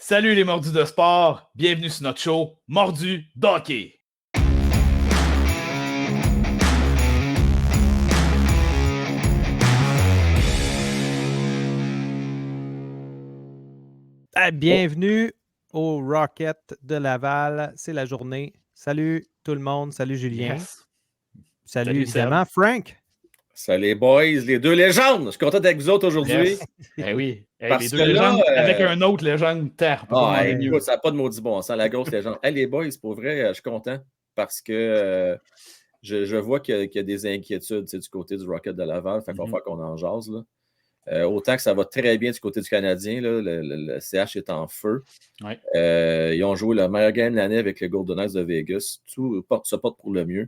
Salut les mordus de sport, bienvenue sur notre show Mordu d'hockey. Bienvenue au Rocket de Laval, c'est la journée. Salut tout le monde, salut Julien. Yes. Salut Seb. évidemment Frank. Salut les boys, les deux légendes. Je suis content d'être avec vous autres aujourd'hui. Yes. Ben oui, Parce les deux que là, légendes avec un autre légende. Écoute, ça n'a pas de maudit bon sens, la grosse légende. Hey, les boys, pour vrai, je suis content parce que je vois qu'il y a des inquiétudes du côté du Rocket de Laval. Fait qu'on va faire qu'on en jase. Là. Autant que ça va très bien du côté du Canadien, là, le CH est en feu. Ouais. Ils ont joué le meilleur game de l'année avec le Golden Knights de Vegas. Tout se porte pour le mieux.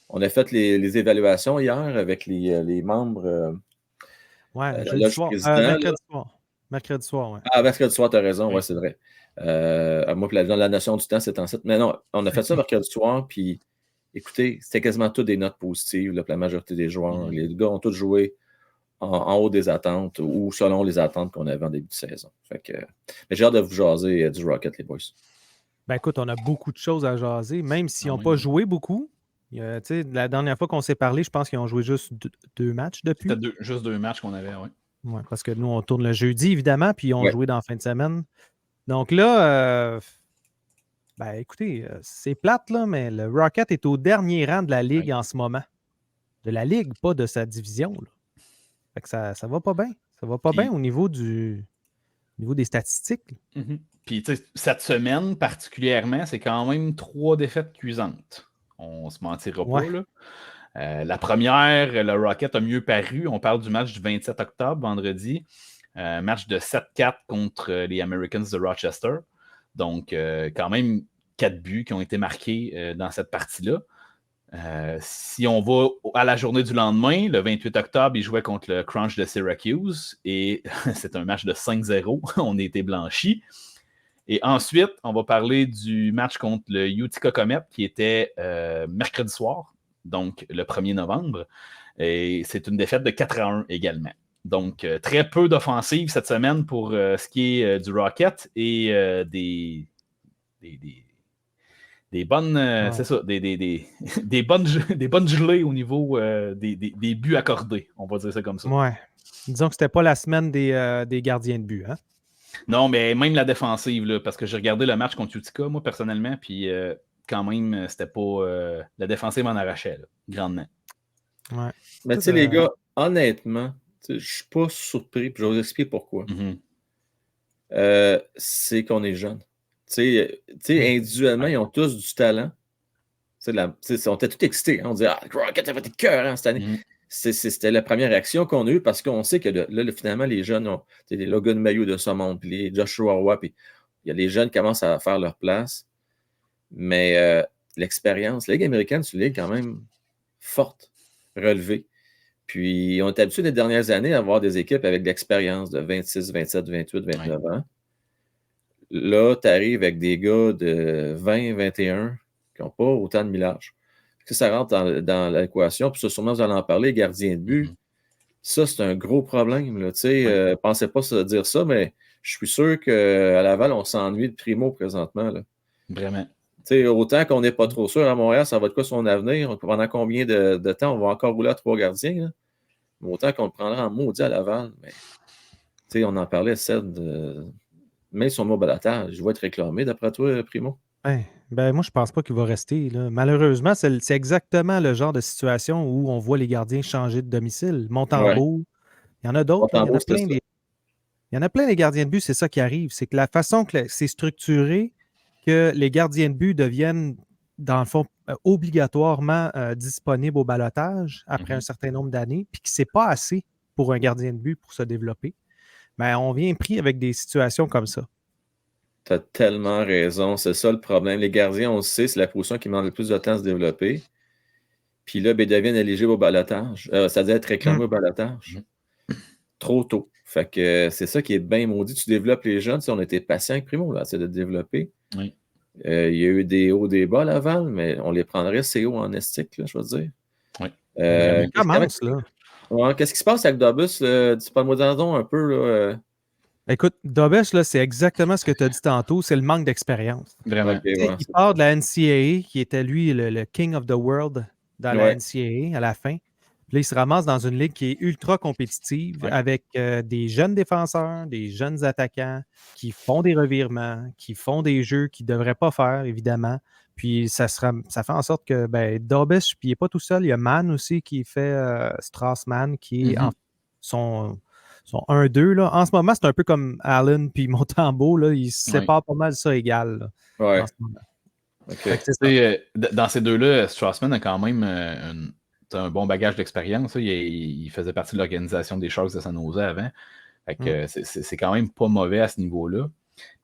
On a fait les évaluations hier avec les membres. Jeudi soir. Mercredi soir, ouais. Ah, mercredi soir, tu as raison, ouais, c'est vrai. Moi, dans la notion du temps, c'est en 7. Mais non, on a fait ça mercredi soir, puis écoutez, c'était quasiment toutes des notes positives là, pour la majorité des joueurs. Les gars ont tous joué en haut des attentes ou selon les attentes qu'on avait en début de saison. Fait que, mais j'ai hâte de vous jaser du Rocket, les boys. Ben écoute, on a beaucoup de choses à jaser, même s'ils n'ont pas joué beaucoup. La dernière fois qu'on s'est parlé, je pense qu'ils ont joué juste deux matchs depuis. C'était juste deux matchs qu'on avait, oui. Ouais, parce que nous, on tourne le jeudi, évidemment, puis ils ont joué dans la fin de semaine. Donc là, écoutez, c'est plate, là, mais le Rocket est au dernier rang de la Ligue en ce moment. De la Ligue, pas de sa division. Là. Fait que ça va pas bien. Ça va pas bien au niveau des statistiques. Puis, tu sais, cette semaine, particulièrement, c'est quand même 3 défaites cuisantes. On se mentira pas, là. La première, le Rocket a mieux paru. On parle du match du 27 octobre, vendredi. Match de 7-4 contre les Americans de Rochester. Donc, quand même 4 buts qui ont été marqués dans cette partie-là. Si on va à la journée du lendemain, le 28 octobre, ils jouaient contre le Crunch de Syracuse et c'est un match de 5-0. On a été blanchis. Et ensuite, on va parler du match contre le Utica Comet qui était mercredi soir, donc le 1er novembre. Et c'est une défaite de 4-1 également. Donc, très peu d'offensives cette semaine pour ce qui est du Rocket et des bonnes, c'est ça, des bonnes gelées au niveau des buts accordés, on va dire ça comme ça. Ouais. Disons que c'était pas la semaine des gardiens de but, hein? Non, mais même la défensive, là, parce que j'ai regardé le match contre Utica, moi, personnellement, puis quand même, c'était pas... la défensive m'en arrachait, là, grandement. Ouais. Mais tu sais, les gars, honnêtement, je suis pas surpris, puis je vais vous expliquer pourquoi. C'est qu'on est jeune. Tu sais, individuellement, ils ont tous du talent. On était tous excités. On disait, Rocket, ça va être cœur cette année. C'était la première réaction qu'on a eue parce qu'on sait que là, finalement, les jeunes ont les Logan Mayo de ce monde, puis les Joshua Roy, puis il y a les jeunes qui commencent à faire leur place. Mais l'expérience, la Ligue américaine, c'est une ligue quand même forte, relevée. Puis on est habitué les dernières années à avoir des équipes avec de l'expérience de 26, 27, 28, 29 ans. Là, tu arrives avec des gars de 20, 21 qui n'ont pas autant de millage. Ça rentre dans l'équation, puis ça, sûrement, vous allez en parler, gardien de but. Ça, c'est un gros problème. Pensez pas dire ça, mais je suis sûr qu'à Laval, on s'ennuie de Primo présentement. Là. Vraiment. Autant qu'on n'est pas trop sûr à Montréal, ça va être quoi son avenir? Pendant combien de temps on va encore rouler à 3 gardiens? Là? Mais autant qu'on le prendra en maudit à Laval. Mais, on en parlait, même son mot balotage, je vais être réclamé d'après toi, Primo? Moi, je pense pas qu'il va rester. Là. Malheureusement, c'est exactement le genre de situation où on voit les gardiens changer de domicile. Montembeault, il y en a d'autres. Il y en a plein des gardiens de but, c'est ça qui arrive. C'est que la façon que c'est structuré, que les gardiens de but deviennent, dans le fond, obligatoirement disponibles au balotage après un certain nombre d'années, puis que c'est pas assez pour un gardien de but pour se développer. Mais on vient pris avec des situations comme ça. Tu as tellement raison. C'est ça le problème. Les gardiens, on le sait, c'est la position qui demande le plus de temps à se développer. Puis là, ils deviennent éligibles au balotage. C'est-à-dire être réclamés au balotage. Trop tôt. Fait que c'est ça qui est bien maudit. Tu développes les jeunes. On était patient avec Primo, là, c'est de développer. Oui. Il y a eu des hauts, des bas à Laval, mais on les prendrait CO en estique, là, je veux dire. Oui. Commence, là. Ouais, qu'est-ce qui se passe avec Dobus? Dis-moi un peu, là. Écoute, Dobesh, là, c'est exactement ce que tu as dit tantôt, c'est le manque d'expérience. Vraiment. Okay, ouais, il part de la NCAA, qui était lui le King of the World dans la NCAA à la fin. Puis là, il se ramasse dans une ligue qui est ultra compétitive avec des jeunes défenseurs, des jeunes attaquants qui font des revirements, qui font des jeux qu'ils ne devraient pas faire, évidemment. Puis ça fait en sorte que Dobesh, puis il n'est pas tout seul. Il y a Mann aussi qui fait Strassman, qui est son 1-2. Là. En ce moment, c'est un peu comme Allen puis Montembeau. Là, ils se séparent pas mal ça égal. Là, en ce moment. Okay. Dans ces deux-là, Strassman a quand même un bon bagage d'expérience. Il faisait partie de l'organisation des Sharks de San Jose avant. Fait que c'est quand même pas mauvais à ce niveau-là.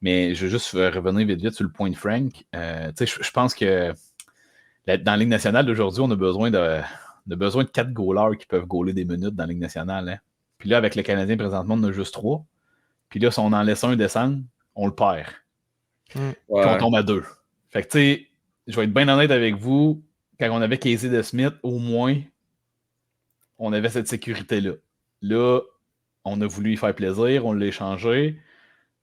Mais je veux juste revenir vite sur le point de Frank. Je pense que dans la Ligue nationale d'aujourd'hui, on a besoin de 4 goalers qui peuvent goaler des minutes dans la Ligue nationale. Hein. Puis là, avec le Canadien, présentement, on en a juste 3. Puis là, si on en laisse un descendre, on le perd. Puis on tombe à 2. Fait que, tu sais, je vais être bien honnête avec vous, quand on avait Casey DeSmith, au moins, on avait cette sécurité-là. Là, on a voulu y faire plaisir, on l'a échangé,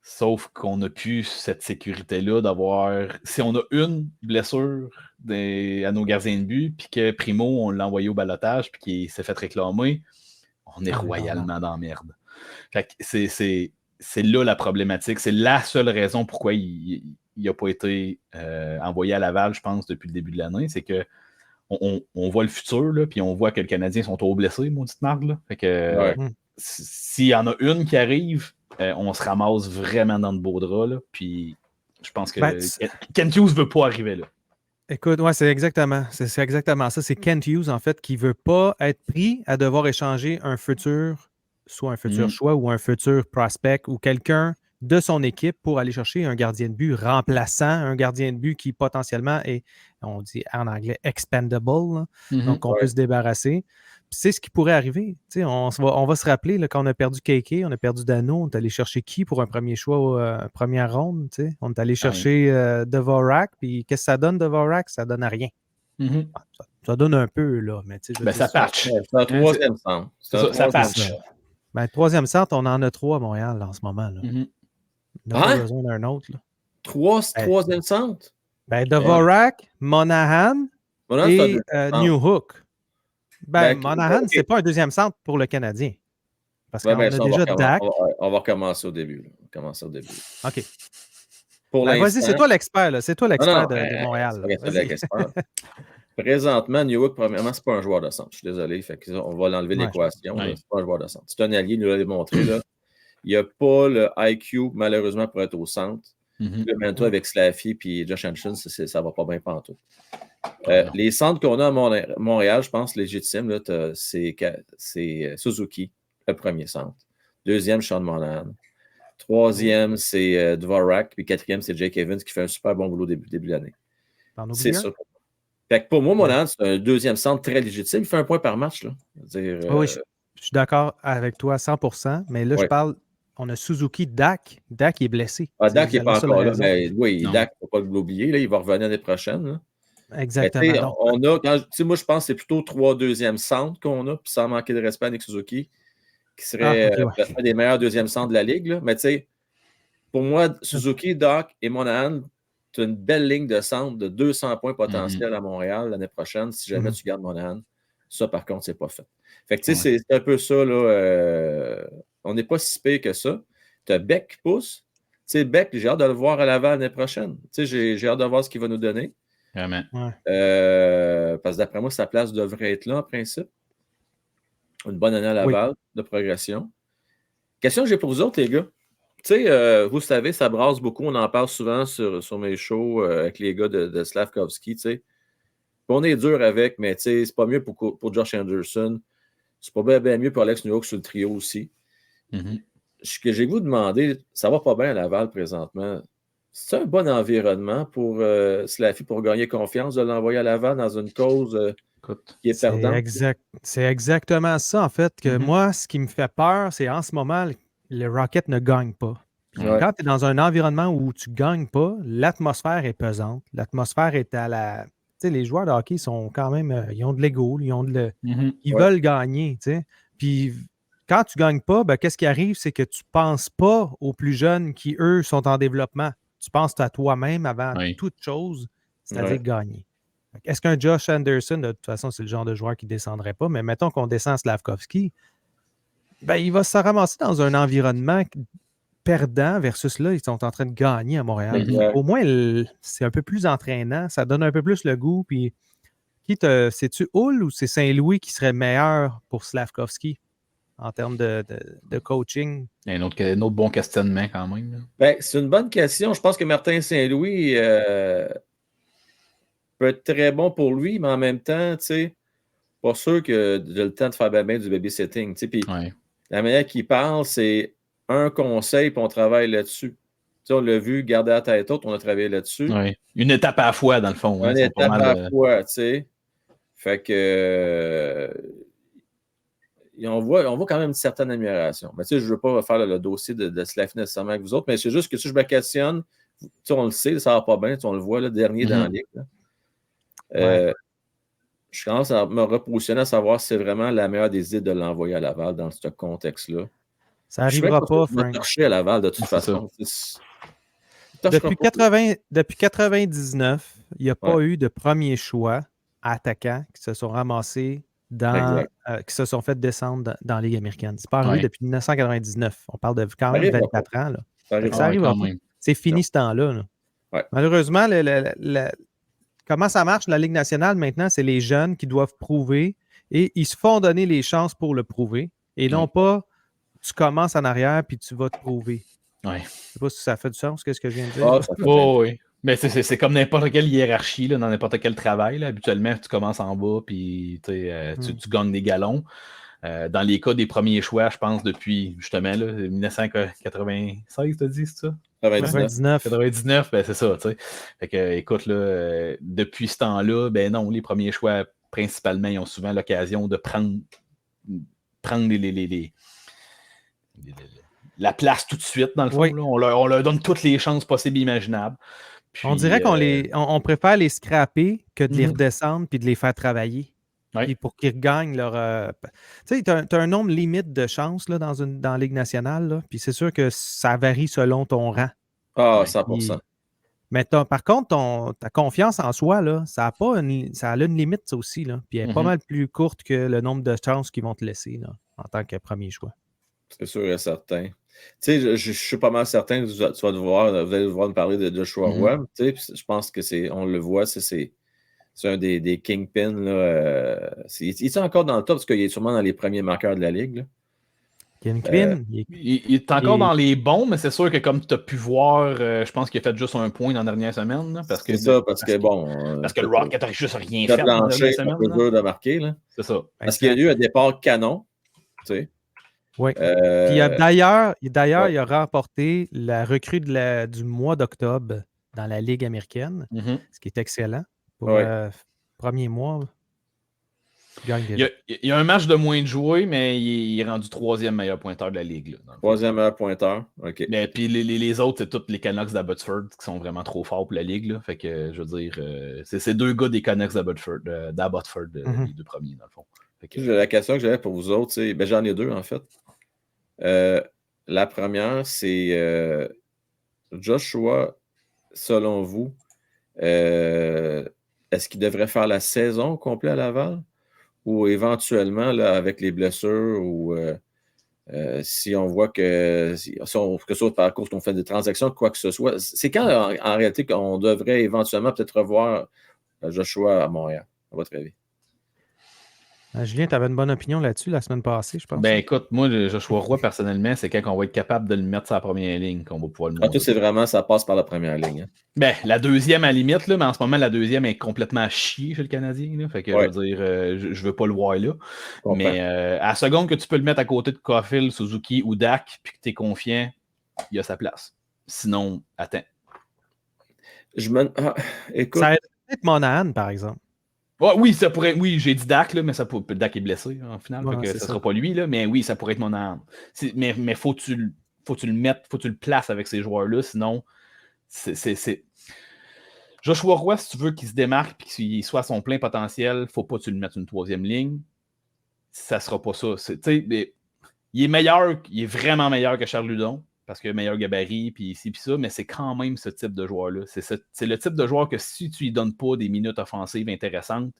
sauf qu'on n'a plus cette sécurité-là d'avoir... Si on a une blessure à nos gardiens de but, puis que Primo, on l'a envoyé au balotage, puis qu'il s'est fait réclamer, on est royalement dans la merde. Fait que c'est là la problématique. C'est la seule raison pourquoi il n'a pas été envoyé à Laval, je pense, depuis le début de l'année. C'est que on voit le futur, là, puis on voit que les Canadiens sont trop blessés, maudite marde. Là. Fait que s'il y en a une qui arrive, on se ramasse vraiment dans de beaux draps. Là, puis je pense que Kent Hughes ne veut pas arriver là. Écoute, ouais, c'est exactement ça. C'est Kent Hughes, en fait, qui ne veut pas être pris à devoir échanger un futur, soit un futur choix ou un futur prospect ou quelqu'un de son équipe pour aller chercher un gardien de but remplaçant, un gardien de but qui potentiellement est, on dit en anglais, expendable, donc on peut se débarrasser. Puis c'est ce qui pourrait arriver. On va se rappeler, là, quand on a perdu KK, on a perdu Dano, on est allé chercher qui pour un premier choix, première ronde? On est allé chercher Dvorak, puis qu'est-ce que ça donne, Dvorak? Ça donne à rien. Ça donne un peu, là, mais ça patch. C'est un troisième centre. Ça patch. Troisième centre, on en a 3 à Montréal là, en ce moment. Là. On n'a pas besoin d'un autre. Là. 3 troisième centre? Dvorak, Monahan et Newhook. Monahan, c'est pas un deuxième centre pour le Canadien. Parce qu'on a déjà Dak. On va recommencer au début. OK. Vas-y, c'est toi l'expert. C'est toi l'expert de Montréal. Présentement, Newhook, premièrement, c'est pas un joueur de centre. Je suis désolé. On va l'enlever de l'équation. C'est pas un joueur de centre. C'est un allié, il nous l'a démontré. Là. Il n'y a pas le IQ, malheureusement, pour être au centre. Même toi, avec Slaffy et Josh Anderson, ça va pas bien pantoute. Les centres qu'on a à Montréal, je pense, légitimes, c'est Suzuki, le premier centre. Deuxième, Sean Monahan. Troisième, c'est Dvorak. Puis quatrième, c'est Jake Evans qui fait un super bon boulot début de l'année. C'est ça. Fait que pour moi, Monahan, c'est un deuxième centre très légitime. Il fait un point par match. Là. Oui, je suis d'accord avec toi à 100%. Mais là, je parle... On a Suzuki, Dak. Dak est blessé. Dak n'est pas encore là. Mais oui, Dak, il ne faut pas l'oublier. Il va revenir l'année prochaine. Là. Exactement. Moi, je pense que c'est plutôt 3 deuxièmes centres qu'on a, puis sans manquer de respect à Nick Suzuki, qui serait un des meilleurs deuxièmes centres de la Ligue. Là. Mais tu sais, pour moi, Suzuki, Dak et Monahan, tu as une belle ligne de centre de 200 points potentiels à Montréal l'année prochaine, si jamais tu gardes Monahan. Ça, par contre, c'est pas fait. Fait que tu sais, c'est un peu ça, là. On n'est pas si pire que ça. Tu as Beck qui pousse. Tu sais, Beck, j'ai hâte de le voir à Laval l'année prochaine. Tu sais, j'ai hâte de voir ce qu'il va nous donner. Vraiment. Parce que d'après moi, sa place devrait être là, en principe. Une bonne année à Laval de progression. Question que j'ai pour vous autres, les gars. Tu sais, vous savez, ça brasse beaucoup. On en parle souvent sur mes shows avec les gars de Slavkovski, tu sais. On est dur avec, mais tu sais, c'est pas mieux pour Josh Anderson. C'est pas bien mieux pour Alex Newhook sur le trio aussi. Ce que j'ai vous demander, ça va pas bien à Laval présentement. C'est un bon environnement pour Slaffy pour gagner confiance de l'envoyer à Laval dans une cause qui est perdante? C'est exactement ça, en fait, que moi, ce qui me fait peur, c'est en ce moment, le Rocket ne gagne pas. Quand tu es dans un environnement où tu ne gagnes pas, l'atmosphère est pesante. L'atmosphère est à la... Tu sais, les joueurs de hockey sont quand même... ils ont de l'ego, ils veulent gagner, tu sais. Puis quand tu ne gagnes pas, ben, qu'est-ce qui arrive? C'est que tu ne penses pas aux plus jeunes qui, eux, sont en développement. Tu penses à toi-même avant toute chose, c'est-à-dire gagner. Est-ce qu'un Josh Anderson, de toute façon, c'est le genre de joueur qui ne descendrait pas, mais mettons qu'on descend Slavkovski, ben, il va se ramasser dans un environnement perdant versus là, ils sont en train de gagner à Montréal. Au moins, c'est un peu plus entraînant, ça donne un peu plus le goût. Puis, c'est-tu Hull ou c'est Saint-Louis qui serait meilleur pour Slavkovski en termes de coaching? Il y a un autre bon questionnement quand même. Ben, c'est une bonne question. Je pense que Martin Saint-Louis peut être très bon pour lui, mais en même temps, tu sais, pas sûr que j'ai le temps de faire bien du babysitting. Puis la manière qu'il parle, c'est un conseil, puis on travaille là-dessus. T'sais, on l'a vu, garder la tête haute, on a travaillé là-dessus. Ouais. Une étape à la fois, dans le fond. Une étape à la fois, tu sais. Fait que on voit quand même une certaine amélioration. Mais tu sais, je ne veux pas faire le dossier de Slav nécessairement avec vous autres, mais c'est juste que si je me questionne, on le sait, ça va pas bien, on le voit, le dernier dans la ligue. Je commence à me repositionner à savoir si c'est vraiment la meilleure des idées de l'envoyer à Laval dans ce contexte-là. Ça n'arrivera pas, Frank. Je vais torcher à Laval de toute façon. Depuis 99, il n'y a pas eu de premier choix attaquants qui se sont ramassés qui se sont fait descendre dans la Ligue américaine. C'est pas arrivé depuis 1999. On parle de quand même 24 ans. Là. Ça arrivera pas. C'est fini ce temps-là. Là. Malheureusement, comment ça marche la Ligue nationale maintenant, c'est les jeunes qui doivent prouver et ils se font donner les chances pour le prouver et non pas tu commences en arrière puis tu vas te prouver. Ouais. Je ne sais pas si ça fait du sens, qu'est-ce que je viens de dire. Oui. Mais c'est comme n'importe quelle hiérarchie, là, dans n'importe quel travail. Là. Habituellement, tu commences en bas puis tu gagnes des galons. Dans les cas des premiers choix, je pense, depuis justement là, 1996, t'as dit, c'est ça? 99, ben c'est ça, tu sais. Fait que, écoute, là, depuis ce temps-là, ben non, les premiers choix, principalement, ils ont souvent l'occasion de prendre la place tout de suite, dans le fond. Là. On leur donne toutes les chances possibles et imaginables. Puis, on dirait qu'on préfère les scraper que de les redescendre puis de les faire travailler. Puis pour qu'ils regagnent leur... Tu sais, tu as un nombre limite de chances là, dans la Ligue nationale, là, puis c'est sûr que ça varie selon ton rang. Ah, 100%. Mais par contre, ta confiance en soi, là, ça a une limite, ça aussi. Là, puis elle est pas mal plus courte que le nombre de chances qu'ils vont te laisser là, en tant que premier choix. C'est sûr et certain. Tu sais, je suis pas mal certain que vous allez devoir me parler de Joshua Roy. Tu sais, je pense que on le voit, c'est un des kingpins. Là, il est encore dans le top parce qu'il est sûrement dans les premiers marqueurs de la Ligue. Là. Kingpin? Il est encore dans les bons, mais c'est sûr que comme tu as pu voir, je pense qu'il a fait juste un point dans la dernière semaine. Là, parce que le Rocket n'a juste rien fait dans la dernière semaine. C'est dur de marquer. Là. C'est ça. Parce qu'il y a eu un départ canon. Tu sais. Oui. Puis d'ailleurs, il a remporté la recrue du mois d'octobre dans la Ligue américaine, ce qui est excellent pour le premier mois. Il y a un match de moins de jouer, mais il est rendu 3e meilleur pointeur de la Ligue. 3e meilleur pointeur, OK. Mais puis les autres, c'est tous les Canucks d'Abbotsford qui sont vraiment trop forts pour la Ligue. Là. Fait que, je veux dire, c'est deux gars des Canucks d'Abbotsford, les deux premiers, dans le fond. La question que j'avais pour vous autres, c'est... Ben, j'en ai deux, en fait. La première, c'est Joshua, selon vous, est-ce qu'il devrait faire la saison complète à Laval? Ou éventuellement, là, avec les blessures, ou si on voit que ce soit par cause qu'on fait des transactions, quoi que ce soit, c'est quand, en réalité, qu'on devrait éventuellement peut-être revoir Joshua à Montréal, à votre avis? Julien, tu avais une bonne opinion là-dessus la semaine passée, je pense. Ben écoute, moi, Joshua Roy, personnellement, c'est quand on va être capable de le mettre sur la première ligne qu'on va pouvoir le montrer. Toi, c'est vraiment, ça passe par la première ligne. Hein? Ben, la deuxième à la limite, là, mais en ce moment, la deuxième est complètement à chier chez le Canadien. Là, fait que je veux dire, je veux pas le voir là. Mais à la seconde que tu peux le mettre à côté de Caulfield, Suzuki ou Dak, puis que tu es confiant, il y a sa place. Sinon, attends. Écoute. Ça peut être Monahan, par exemple. Oh, oui, ça pourrait. Oui, j'ai dit Dak, là, mais Dak est blessé en final. Ouais, ça ne sera pas lui, là, mais oui, ça pourrait être Monahan. Mais faut que tu le mettes, faut que tu le places avec ces joueurs-là, sinon, c'est. Joshua Roy, si tu veux qu'il se démarque et qu'il soit à son plein potentiel, faut pas que tu le mettes une troisième ligne. Ça sera pas ça. il est meilleur, il est vraiment meilleur que Charles Ludon, parce qu'il a meilleur gabarit, puis ici, puis ça, mais c'est quand même ce type de joueur-là. C'est le type de joueur que si tu lui donnes pas des minutes offensives intéressantes,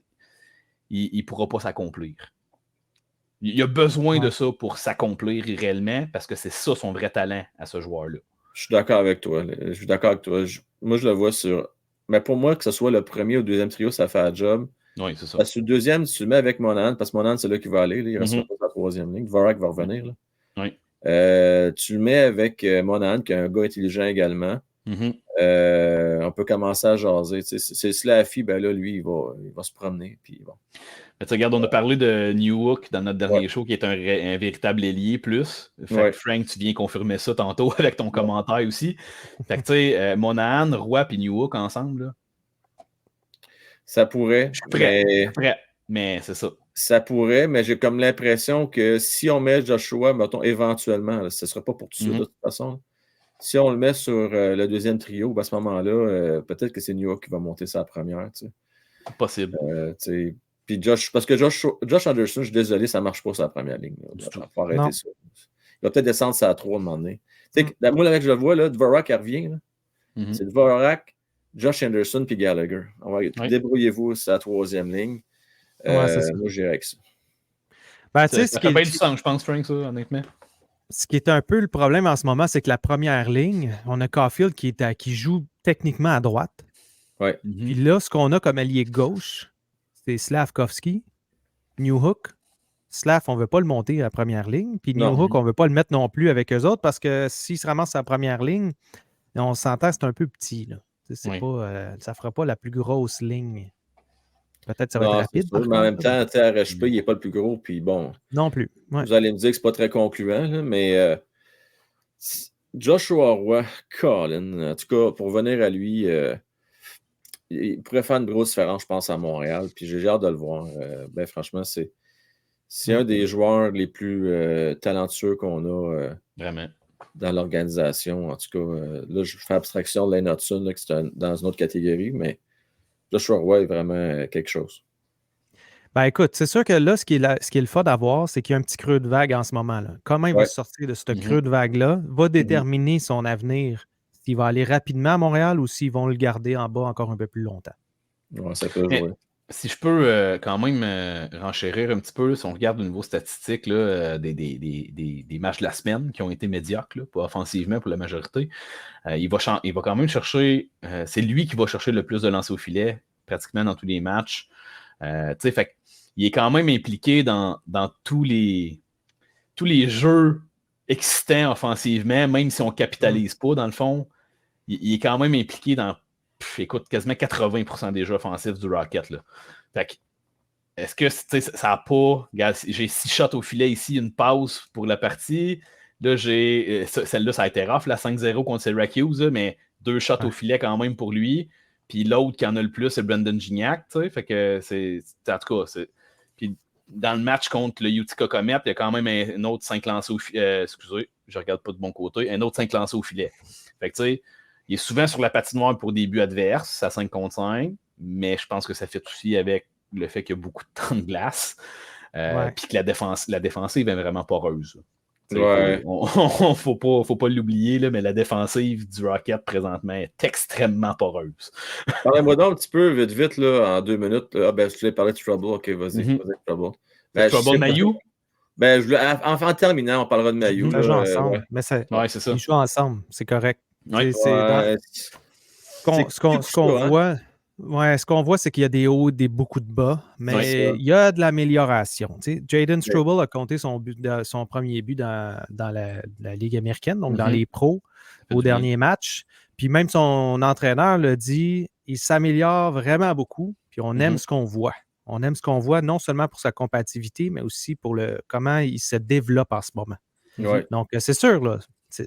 il ne pourra pas s'accomplir. Il a besoin de ça pour s'accomplir réellement, parce que c'est ça son vrai talent à ce joueur-là. Je suis d'accord avec toi. Moi, je le vois sur... Mais pour moi, que ce soit le premier ou le deuxième trio, ça fait un job. Oui, c'est ça. Parce que le deuxième, tu le mets avec Monahan, parce que Monahan, c'est là qu'il va aller. Là, il ne restera pas sur la troisième ligne. Dvorak va revenir. Là. Oui. Tu le mets avec Monahan, qui est un gars intelligent également. On peut commencer à jaser. C'est Slaffy, ben là, lui, il va se promener. Puis bon. Mais regarde, on a parlé de Newhook dans notre dernier show, qui est un véritable ailier plus. Fait que Frank, tu viens confirmer ça tantôt avec ton commentaire aussi. Fait que tu sais, Monahan, Roy et Newhook ensemble, là. Ça pourrait. Je suis prêt, mais c'est ça. Ça pourrait, mais j'ai comme l'impression que si on met Joshua, mettons, éventuellement, là, ce ne sera pas pour tout de suite, de toute façon. Si on le met sur le deuxième trio, à ce moment-là, peut-être que c'est Newhook qui va monter sa première. Tu sais. Possible. Puis parce que Josh Anderson, je suis désolé, ça ne marche pas sur la première ligne. Il faut arrêter ça. Il va peut-être descendre ça à 3 à un moment donné. Moi, là, je le vois, là, Dvorak, elle revient. C'est Dvorak, Josh Anderson puis Gallagher. Débrouillez-vous, c'est la troisième ligne. Moi, j'irai avec ça. Ben, ça fait bien du sens, je pense, Frank, ça, honnêtement. Ce qui est un peu le problème en ce moment, c'est que la première ligne, on a Caulfield qui joue techniquement à droite. Ouais. Puis là, ce qu'on a comme allié gauche, c'est Slavkovski, Newhook. Slav, on ne veut pas le monter à la première ligne. Puis Newhook, on ne veut pas le mettre non plus avec eux autres parce que s'il se ramasse à la première ligne, on s'entend que c'est un peu petit. Là. Ça ne fera pas la plus grosse ligne. Peut-être que ça va être rapide. Mais en même temps, RHP, il n'est pas le plus gros. Puis bon. Non plus. Ouais. Vous allez me dire que ce n'est pas très concluant, là, mais Joshua Roy, Colin, en tout cas, pour venir à lui, il pourrait faire une grosse différence, je pense, à Montréal. Puis j'ai hâte de le voir. Franchement, c'est un des joueurs les plus talentueux qu'on a vraiment dans l'organisation. En tout cas, là, je fais abstraction de Lane Hudson, là, qui est dans une autre catégorie, mais Joshua Roy est vraiment quelque chose. Ben écoute, c'est sûr que là, ce qui est le fun d'avoir, c'est qu'il y a un petit creux de vague en ce moment. Là. Comment il va sortir de ce creux de vague-là va déterminer son avenir. S'il va aller rapidement à Montréal ou s'ils vont le garder en bas encore un peu plus longtemps. Ouais, ça peut jouer. Si je peux quand même renchérir un petit peu, si on regarde au niveau statistique là, des matchs de la semaine qui ont été médiocres, là, pas offensivement pour la majorité, il va quand même chercher, c'est lui qui va chercher le plus de lancers au filet, pratiquement dans tous les matchs. Fait il est quand même impliqué dans tous les jeux excitants offensivement, même si on ne capitalise pas, dans le fond. Il est quand même impliqué dans quasiment 80% des jeux offensifs du Rocket. Là. Fait que, est-ce que ça n'a pas... J'ai 6 shots au filet ici, une pause pour la partie. Là, celle-là, ça a été rough, la 5-0 contre Syracuse, mais 2 shots au filet quand même pour lui. Puis l'autre qui en a le plus, c'est Brandon Gignac. Fait que en tout cas, puis dans le match contre le Utica Comet, il y a quand même un autre 5 lancés au filet. Excusez, je ne regarde pas de bon côté. Un autre 5 lancés au filet. Fait que tu sais, il est souvent sur la patinoire pour des buts adverses, à 5 contre 5, mais je pense que ça fait aussi avec le fait qu'il y a beaucoup de temps de glace, puis que la défensive est vraiment poreuse. Ouais. Faut pas l'oublier, là, mais la défensive du Rocket présentement est extrêmement poreuse. Parlez-moi donc un petit peu, vite, là, en 2 minutes. Je voulais parler de Trouble. OK, vas-y, Trouble. Trouble Mailloux? En terminant, on parlera de Mailloux. Ils jouent ensemble. Mais c'est ça. Ils jouent ensemble, c'est correct. Ouais. Ce qu'on voit, c'est qu'il y a des hauts et beaucoup de bas, mais il y a de l'amélioration. Jaden Struble a compté son premier but dans la Ligue américaine, donc dans les pros, au dernier match. Puis même son entraîneur l'a dit, il s'améliore vraiment beaucoup, puis on aime ce qu'on voit. On aime ce qu'on voit non seulement pour sa combativité, mais aussi pour comment il se développe en ce moment. Ouais. Donc, c'est sûr, là,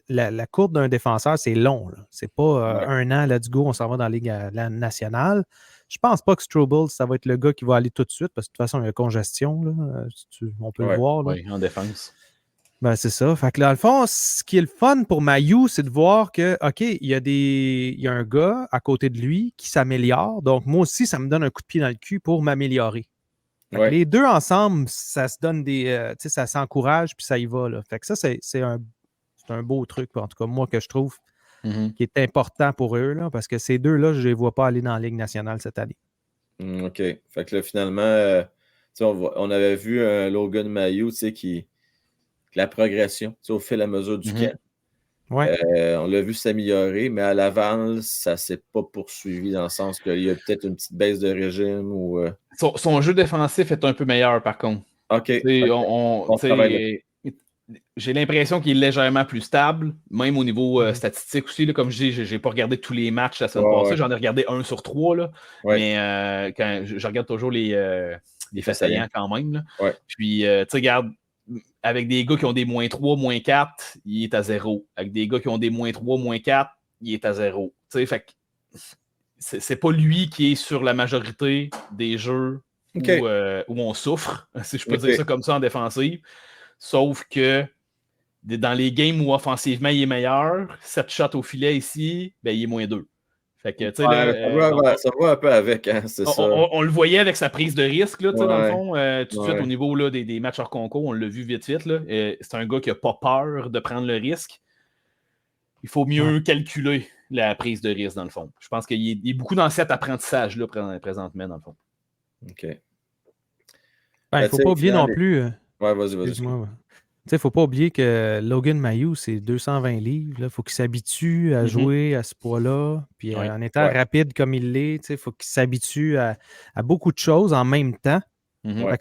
la courbe d'un défenseur, c'est long. C'est pas 1 an, let's go, on s'en va dans la Ligue nationale. Je pense pas que Struble, ça va être le gars qui va aller tout de suite, parce que de toute façon, il y a congestion. Là, on peut le voir. Oui, en défense. Ben, c'est ça. Fait que dans le fond, ce qui est le fun pour Mailloux, c'est de voir que, OK, il y a un gars à côté de lui qui s'améliore. Donc, moi aussi, ça me donne un coup de pied dans le cul pour m'améliorer. Les deux ensemble, ça se donne ça s'encourage, puis ça y va. Là. Fait que ça, c'est un beau truc, en tout cas, moi, que je trouve qui est important pour eux, là, parce que ces deux-là, je ne les vois pas aller dans la Ligue nationale cette année. OK. Fait que là, finalement, on avait vu Logan Mailloux, la progression, au fil et à mesure du camp. Ouais. On l'a vu s'améliorer, mais à Laval, ça ne s'est pas poursuivi dans le sens qu'il y a peut-être une petite baisse de régime ou. Son jeu défensif est un peu meilleur, par contre. OK. J'ai l'impression qu'il est légèrement plus stable, même au niveau statistique aussi. Là, comme je dis, je n'ai pas regardé tous les matchs la semaine passée. J'en ai regardé 1 sur 3. Là, mais quand je regarde toujours les faits saillants quand même. Là. Puis, tu sais, regarde, avec des gars qui ont des -3, -4, il est à 0. Avec des gars qui ont des -3, -4, il est à 0. Tu sais, fait que c'est pas lui qui est sur la majorité des jeux où on souffre, si je peux dire ça comme ça en défensive. Sauf que dans les games où offensivement il est meilleur, 7 shots au filet ici, ben, il est -2. Fait que, tu sais, ça va un peu avec, hein, c'est ça. On le voyait avec sa prise de risque, là, dans le fond. Tout de suite, au niveau là, des matchs hors concours, on l'a vu vite. Là. C'est un gars qui n'a pas peur de prendre le risque. Il faut mieux calculer la prise de risque, dans le fond. Je pense qu'il est beaucoup dans cet apprentissage-là présentement, dans le fond. OK. Il ne faut pas oublier non plus. Vas-y. Il ne faut pas oublier que Logan Mailloux, c'est 220 livres. Il faut qu'il s'habitue à jouer à ce poids-là. Puis en étant rapide comme il l'est, il faut qu'il s'habitue à beaucoup de choses en même temps.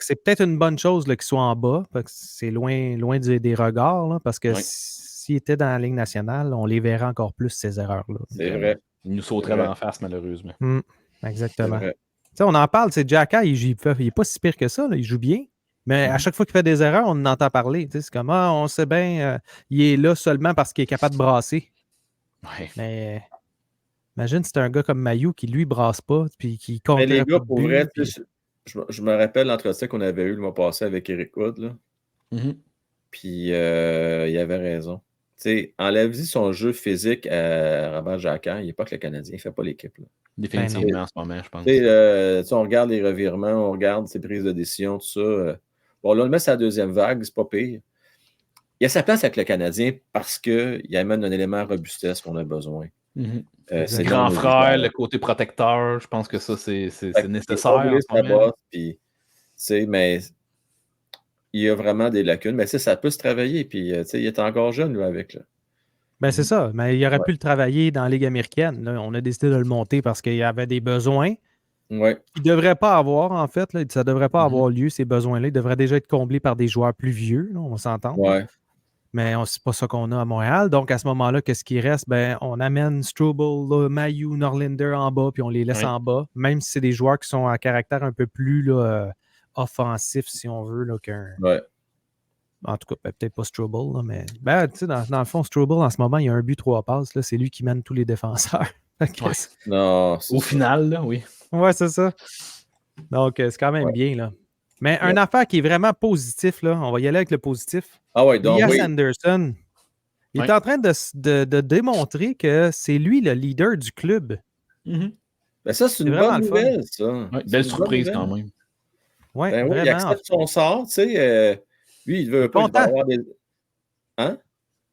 C'est peut-être une bonne chose qu'il soit en bas. C'est loin des regards. Là, parce que s'il était dans la Ligue nationale, on les verrait encore plus, ces erreurs-là. C'est vrai. Il nous sauterait d'en face, malheureusement. Exactement. On en parle, c'est Xhekaj, il n'est pas si pire que ça. Là, il joue bien. Mais à chaque fois qu'il fait des erreurs, on en entend parler. C'est comme, on sait bien, il est là seulement parce qu'il est capable de brasser. Ouais. Mais imagine, c'est un gars comme Mailloux qui, lui, brasse pas, puis qui compte. Mais les gars, pour vrai, je me rappelle l'entretien qu'on avait eu le mois passé avec Eric Wood. Là. Puis il avait raison. Enlève-y son jeu physique à Robert Jacquin, il n'est pas que le Canadien, il ne fait pas l'équipe. Là. Définitivement en ce moment, je pense. On regarde les revirements, on regarde ses prises de décision, tout ça. Bon, là, on le met sur la deuxième vague, c'est pas pire. Il a sa place avec le Canadien parce qu'il amène un élément de robustesse qu'on a besoin. C'est grand frère, le côté protecteur, je pense que ça, c'est nécessaire. Mais il y a vraiment des lacunes. Mais ça peut se travailler. Puis, il est encore jeune, lui, avec. Là. Ben, c'est ça. Mais il aurait pu le travailler dans la Ligue américaine. Là. On a décidé de le monter parce qu'il y avait des besoins. Il ne devrait pas avoir, en fait. Là. Ça ne devrait pas avoir lieu, ces besoins-là. Ils devraient déjà être comblés par des joueurs plus vieux. Là, on s'entend. Mais c'est pas ça qu'on a à Montréal. Donc, à ce moment-là, qu'est-ce qui reste? Ben, on amène Struble, Mailloux, Norlinder en bas, puis on les laisse en bas. Même si c'est des joueurs qui sont à caractère un peu plus offensif, si on veut, là, qu'un... En tout cas, peut-être pas Struble, là, mais dans le fond, Struble, en ce moment, il y a un but, 3 passes. Là, c'est lui qui mène tous les défenseurs. Non, au final, là, oui. Ouais, c'est ça. Donc, c'est quand même bien. Là. Mais une affaire qui est vraiment positif, là, on va y aller avec le positif. Elias Anderson, il est en train de démontrer que c'est lui le leader du club. Ben ça, c'est une bonne nouvelle, ça. Belle surprise quand même. Il accepte son sort, tu sais. Lui, il veut pas avoir des. Hein?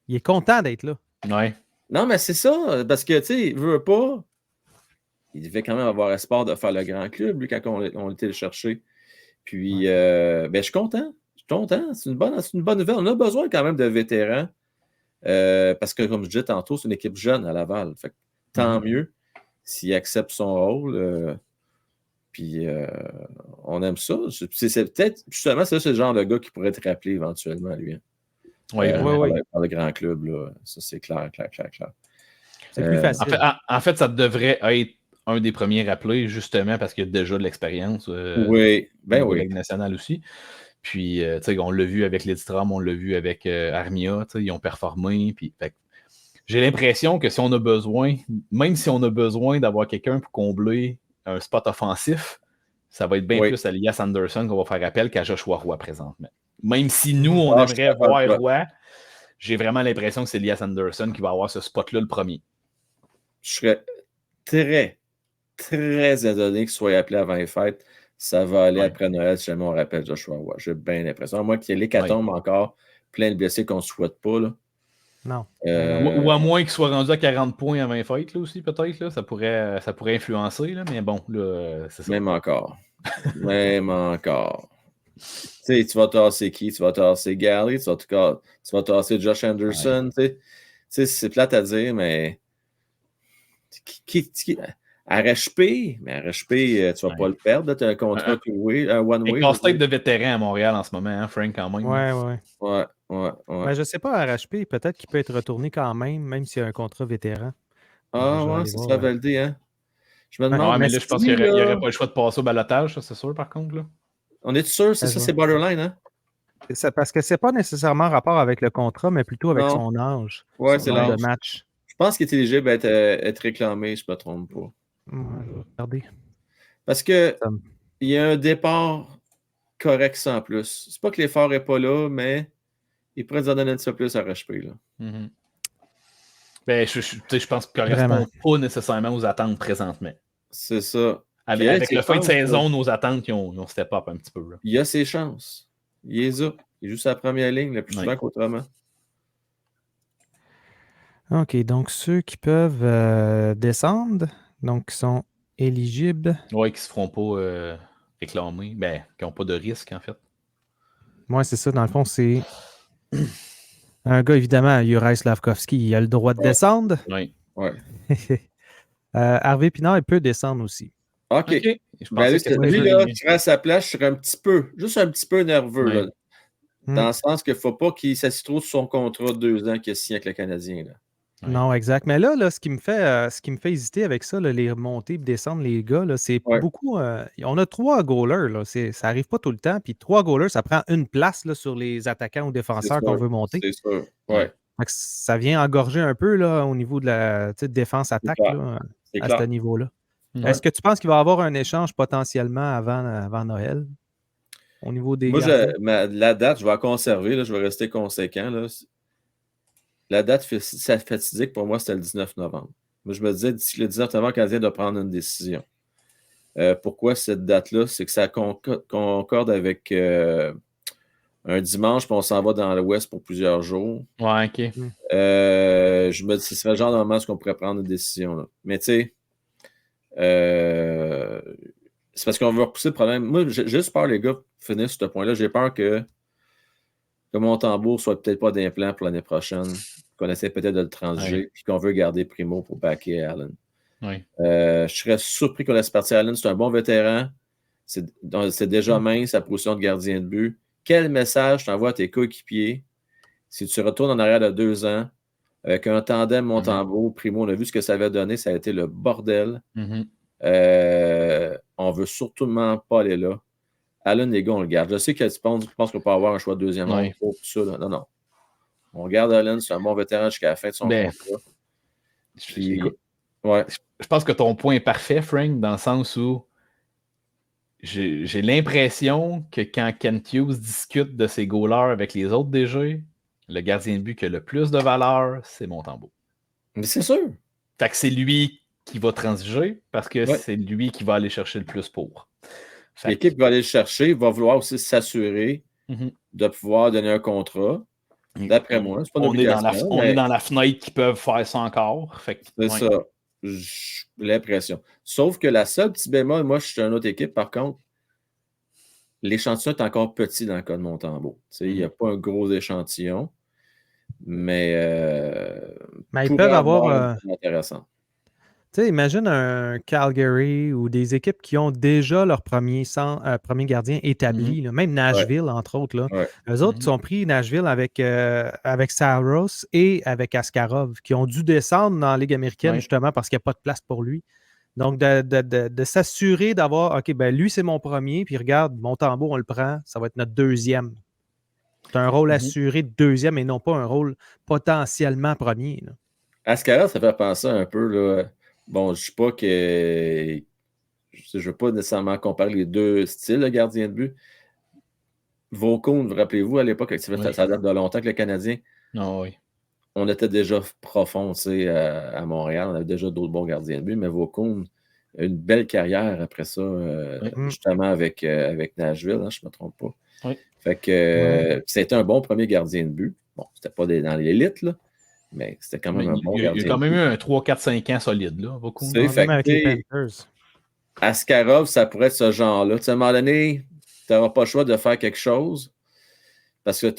Il est content d'être là. Ouais. Non, mais c'est ça, parce que, tu sais, il veut pas. Il devait quand même avoir espoir de faire le grand club, lui, quand on était le chercher. Puis, ben, je suis content. C'est une bonne nouvelle. On a besoin quand même de vétérans. Parce que, comme je disais tantôt, c'est une équipe jeune à Laval. Fait que, tant mieux s'il accepte son rôle. Puis, on aime ça. C'est peut-être, justement, c'est le genre de gars qui pourrait être rappelé éventuellement, lui. Par le grand club, là. Ça, c'est clair. C'est plus facile. En fait, ça devrait être un des premiers rappelés, justement, parce qu'il y a déjà de l'expérience. Oui. Ligue nationale aussi. Puis, on l'a vu avec Lidstrom, on l'a vu avec Armia, ils ont performé. Puis, j'ai l'impression que si on a besoin, même si on a besoin d'avoir quelqu'un pour combler un spot offensif, ça va être bien plus à Elias Anderson qu'on va faire appel qu'à Joshua Roy présentement. Même si nous, on aimerait voir Roy, j'ai vraiment l'impression que c'est Elias Anderson qui va avoir ce spot-là le premier. Je serais très, très étonné qu'il soit appelé avant les fêtes. ça va aller après Noël si jamais on rappelle Joshua Roy. J'ai bien l'impression. À moins qu'il y ait l'hécatombe encore, plein de blessés qu'on ne souhaite pas. Là. Non. Ou à moins qu'il soit rendu à 40 points à 20 fights là, aussi, peut-être. Là. Ça pourrait influencer, là, mais bon, là, c'est ça. Même encore. Même encore. Tu sais, tu vas tasser qui? Tu vas tasser Gary, tu vas tasser Josh Anderson. Tu sais, c'est plate à dire, mais RHP, mais RHP, tu vas pas le perdre. Tu as un contrat two-way, un one-way. Un casse-tête de vétéran à Montréal en ce moment, hein, Frank, quand même. Ouais. Mais je sais pas, RHP, peut-être qu'il peut être retourné quand même s'il y a un contrat vétéran. Ah ouais, ça sera validé, hein? Je me demande. Mais là, je pense qu'il n'y aurait pas le choix de passer au balotage, ça, c'est sûr, par contre. Là. On est sûr? C'est ça, c'est borderline, hein? C'est parce que c'est pas nécessairement rapport avec le contrat, mais plutôt avec son âge. Ouais, c'est l'âge de match. Je pense qu'il est éligible à être réclamé, je ne me trompe pas. Regardez. Parce que il y a un départ correct sans plus. C'est pas que l'effort n'est pas là, mais il pourrait nous en donner un petit peu plus à RHP. Là. Mm-hmm. Ben, je pense qu'il ne correspond pas nécessairement aux attentes présentement. C'est ça. Avec le fin de saison, nos attentes, ils ont step up un petit peu. Là. Il a ses chances. Il est là. Il joue sa première ligne le plus souvent qu'autrement. OK, donc ceux qui peuvent descendre, donc qui sont éligibles. Oui, qui ne se feront pas réclamer, ben, qui n'ont pas de risque, en fait. Moi, c'est ça, dans le fond, c'est un gars, évidemment, Juraj Slavkovski, il a le droit de descendre. Oui. Harvey Pinard, il peut descendre aussi. OK. Je pensais que lui, là, qui serait à sa place, je serais juste un petit peu nerveux. Là, dans le sens qu'il ne faut pas qu'il s'assied trop sur son contrat de 2 ans qu'il a signé avec le Canadien. Là. Non, exact. Mais là, ce qui me fait hésiter avec ça, là, les remonter et descendre les gars, là, c'est beaucoup. On a 3 goalers. Là, ça n'arrive pas tout le temps. Puis 3 goalers, ça prend une place là, sur les attaquants ou défenseurs qu'on veut monter. C'est sûr. Ouais. Ça vient engorger un peu là, au niveau de la défense-attaque à ce niveau-là. Est-ce que tu penses qu'il va y avoir un échange potentiellement avant Noël au niveau des gardiens? La date, je vais la conserver. Là, je vais rester conséquent. Là. La date fatidique, pour moi, c'était le 19 novembre. Moi, je me disais, d'ici le 19 novembre, le Canadien doit prendre une décision. Pourquoi cette date-là? C'est que ça concorde avec un dimanche, puis on s'en va dans l'Ouest pour plusieurs jours. Ouais, OK. Je me dis, ce serait le genre de moment où on pourrait prendre une décision. Là. Mais tu sais, c'est parce qu'on veut repousser le problème. Moi, j'ai juste peur, les gars, finir sur ce point-là. J'ai peur que Montembeault soit peut-être pas d'implant pour l'année prochaine, qu'on essaie peut-être de le transiger, puis qu'on veut garder Primo pour backer Allen. Oui. Je serais surpris qu'on laisse partir Allen. C'est un bon vétéran. C'est déjà mince sa position de gardien de but. Quel message tu envoies à tes coéquipiers si tu retournes en arrière de 2 ans avec un tandem Montembeault, Primo? On a vu ce que ça avait donné. Ça a été le bordel. On veut surtout pas aller là. Allen, les gars, on le garde. Je sais que tu penses qu'on peut avoir un choix de deuxième ronde pour tout ça. Là. Non. On garde Allen, c'est un bon vétéran jusqu'à la fin de son contrat. Je pense que ton point est parfait, Frank, dans le sens où j'ai l'impression que quand Kent Hughes discute de ses goalers avec les autres DG, le gardien de but qui a le plus de valeur, c'est Montembeault. Mais c'est sûr. Fait que c'est lui qui va transiger parce que c'est lui qui va aller chercher le plus pour. L'équipe va aller le chercher, va vouloir aussi s'assurer de pouvoir donner un contrat. D'après moi, c'est pas une obligation. On est dans la fenêtre qui peuvent faire ça encore. C'est ça. J'ai l'impression. Sauf que la seule petite bémol, moi, je suis une autre équipe, par contre, l'échantillon est encore petit dans le cas de Montembeault. Il n'y a pas un gros échantillon, mais ils peuvent avoir intéressant. Tu sais, imagine un Calgary ou des équipes qui ont déjà leur premier gardien établi, là, même Nashville, entre autres. Là. Eux autres sont pris Nashville avec Saros et avec Askarov, qui ont dû descendre dans la Ligue américaine justement parce qu'il n'y a pas de place pour lui. Donc, de s'assurer d'avoir, OK, ben lui, c'est mon premier, puis regarde, Montembeault, on le prend, ça va être notre deuxième. C'est un rôle assuré de deuxième et non pas un rôle potentiellement premier. Là. Askarov, ça fait penser un peu, là. Bon, je ne sais pas que. Je ne veux pas nécessairement comparer les deux styles de gardien de but. Vaucoun, vous rappelez-vous, à l'époque, ça date de longtemps que le Canadien. On était déjà profond, tu sais, à Montréal. On avait déjà d'autres bons gardiens de but, mais Vaucoun, une belle carrière après ça, justement avec Nashville, je ne me trompe pas. Oui. Fait que c'était un bon premier gardien de but. Bon, c'était pas dans l'élite, là, mais c'était quand même un bon gardien. Il y a quand même eu un 3, 4, 5 ans solide, là. Beaucoup. Même avec les Panthers. Askarov, ça pourrait être ce genre-là. À un moment donné, tu n'auras pas le choix de faire quelque chose parce que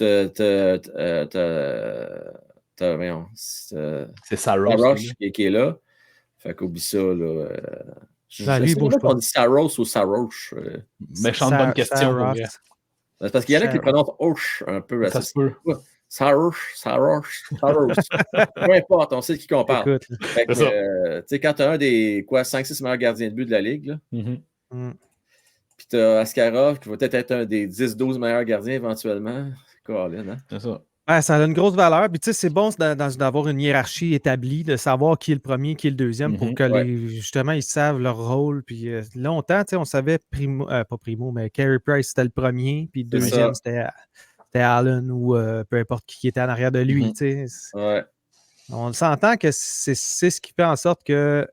c'est Saros qui est là. Fait qu'oublie ça, là. Je sais pas qu'on dit Saros ou Saroche. Méchante bonne question. C'est parce qu'il y en a qui prononcent Osh un peu. Ça se peut. Saroche. Peu importe, on sait de qui qu'on parle. Fait que, quand tu as un des 5-6 meilleurs gardiens de but de la Ligue, là, puis tu as Askarov qui va peut-être être un des 10-12 meilleurs gardiens éventuellement. Colin, hein? C'est ça. Ça a une grosse valeur. Puis, tu sais, c'est bon d'avoir une hiérarchie établie, de savoir qui est le premier, qui est le deuxième, pour que justement, ils savent leur rôle. Puis, longtemps, tu sais, on savait pas Primo, mais Carey Price, c'était le premier. Puis, le deuxième, c'était Allen ou peu importe qui était en arrière de lui. Tu sais. On s'entend que c'est ce qui fait en sorte que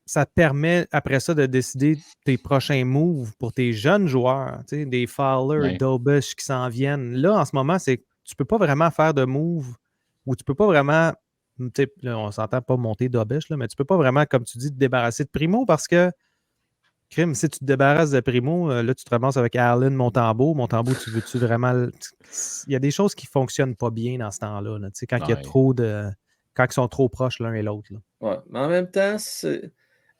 ça te permet, après ça, de décider tes prochains moves pour tes jeunes joueurs. Tu sais, des Fowler, Dobish qui s'en viennent. Là, en ce moment, tu peux pas vraiment faire de move ou tu peux pas vraiment, là, on s'entend pas monter Dobish, mais tu peux pas vraiment, comme tu dis, te débarrasser de Primo parce que, crime, si tu te débarrasses de Primo, là, tu te ramasses avec Allen, Montembeault. Montembeault, tu veux-tu vraiment... Il y a des choses qui fonctionnent pas bien dans ce temps-là. Là, quand il y a trop de... Quand ils sont trop proches l'un et l'autre. Ouais, mais en même temps,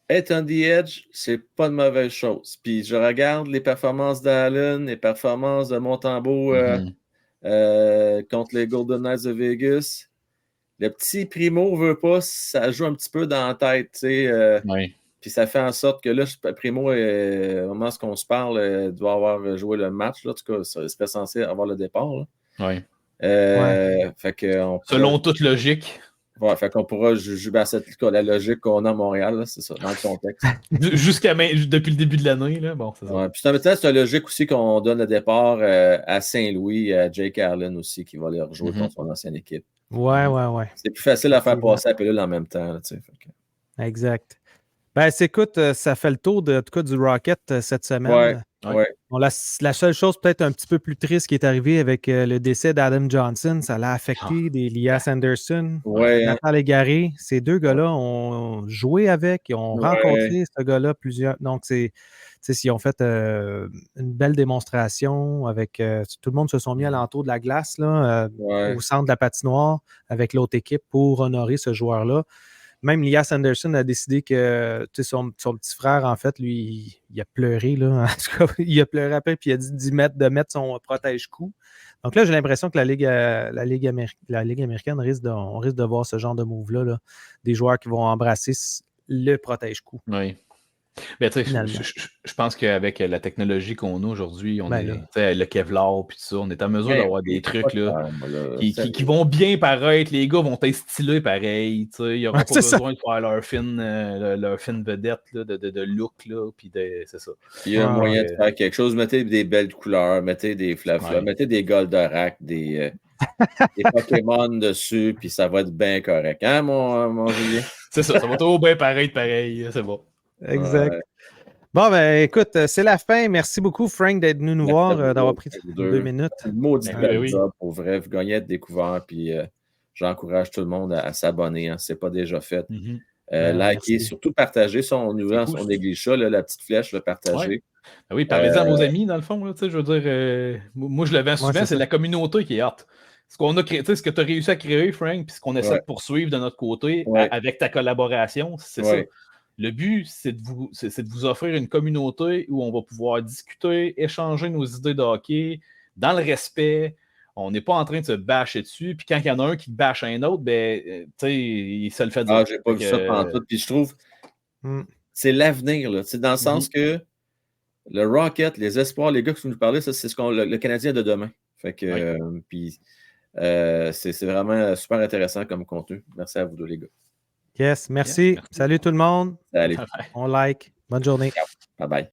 être on the edge, c'est pas de mauvaise chose. Puis je regarde les performances d'Allen, les performances de Montembeault contre les Golden Knights de Vegas. Le petit Primo veut pas, ça joue un petit peu dans la tête, tu sais. Puis ça fait en sorte que là, Primo, au moment où on se parle, doit avoir joué le match, là, en tout cas, il serait censé avoir le départ. Là. Fait que selon toute logique. Ouais, fait qu'on pourra juger la logique qu'on a à Montréal, là, c'est ça, dans le contexte. Depuis le début de l'année, là, bon, c'est ça. Ouais, puis c'est la logique aussi qu'on donne le départ à Saint-Louis, à Jake Allen aussi, qui va aller rejouer contre son ancienne équipe. Ouais. C'est plus facile à faire passer la pilule en même temps, tu sais. Exact. Ben, écoute, ça fait le tour en tout cas du Rocket cette semaine. Bon, la seule chose peut-être un petit peu plus triste qui est arrivée avec le décès d'Adam Johnson, ça l'a affecté des Elias Anderson, Nathan Légaré. Ces deux gars-là ont joué avec, ils ont rencontré ce gars-là plusieurs. Donc, ils ont fait une belle démonstration avec tout le monde se sont mis alentour de la glace là, au centre de la patinoire avec l'autre équipe pour honorer ce joueur-là. Même Elias Anderson a décidé que son petit frère, en fait, lui, il a pleuré. Là. Il a pleuré après, puis il a dit de mettre son protège-cou. Donc là, j'ai l'impression que la Ligue américaine on risque de voir ce genre de move-là, là, des joueurs qui vont embrasser le protège-cou. Oui. Ben, je pense qu'avec la technologie qu'on a aujourd'hui, le Kevlar puis tout ça, on est en mesure d'avoir des trucs là, qui vont bien paraître. Les gars vont être stylés pareil. Il n'y aura pas besoin de faire leur fine vedette là, de look. C'est ça. Il y a un moyen de faire quelque chose. Mettez des belles couleurs, mettez des flaflas, mettez des Goldorak, des Pokémon dessus, puis ça va être bien correct. Hein, mon Julien? C'est ça va toujours bien pareil. C'est bon. Exact. Bon, ben écoute, c'est la fin. Merci beaucoup, Frank, d'être venu nous voir, d'avoir pris 2 minutes. C'est une maudite belle job, pour vrai. Vous gagnez à être découvert, puis j'encourage tout le monde à s'abonner, hein, si ce n'est pas déjà fait. Likez, surtout partager. On néglige ça, la petite flèche, le partager. Ben oui, parlez-en à vos amis, dans le fond. Là, je veux dire, moi, je le vends souvent, c'est la communauté qui est hâte. Ce qu'on a créé, ce que tu as réussi à créer, Frank, puis ce qu'on essaie de poursuivre de notre côté avec ta collaboration, c'est ça. Le but, c'est de vous offrir une communauté où on va pouvoir discuter, échanger nos idées de hockey dans le respect. On n'est pas en train de se bâcher dessus. Puis quand il y en a un qui bâche un autre, ben, il se le fait dire. Ah, j'ai pas vu ça pendant tout. Puis je trouve c'est l'avenir, là. Dans le sens que le Rocket, les espoirs, les gars que vous nous parlez, ça, c'est le Canadien de demain. Fait que, puis c'est vraiment super intéressant comme contenu. Merci à vous deux, les gars. Yes, merci. Salut tout le monde. Salut. On like. Bonne journée. Bye bye.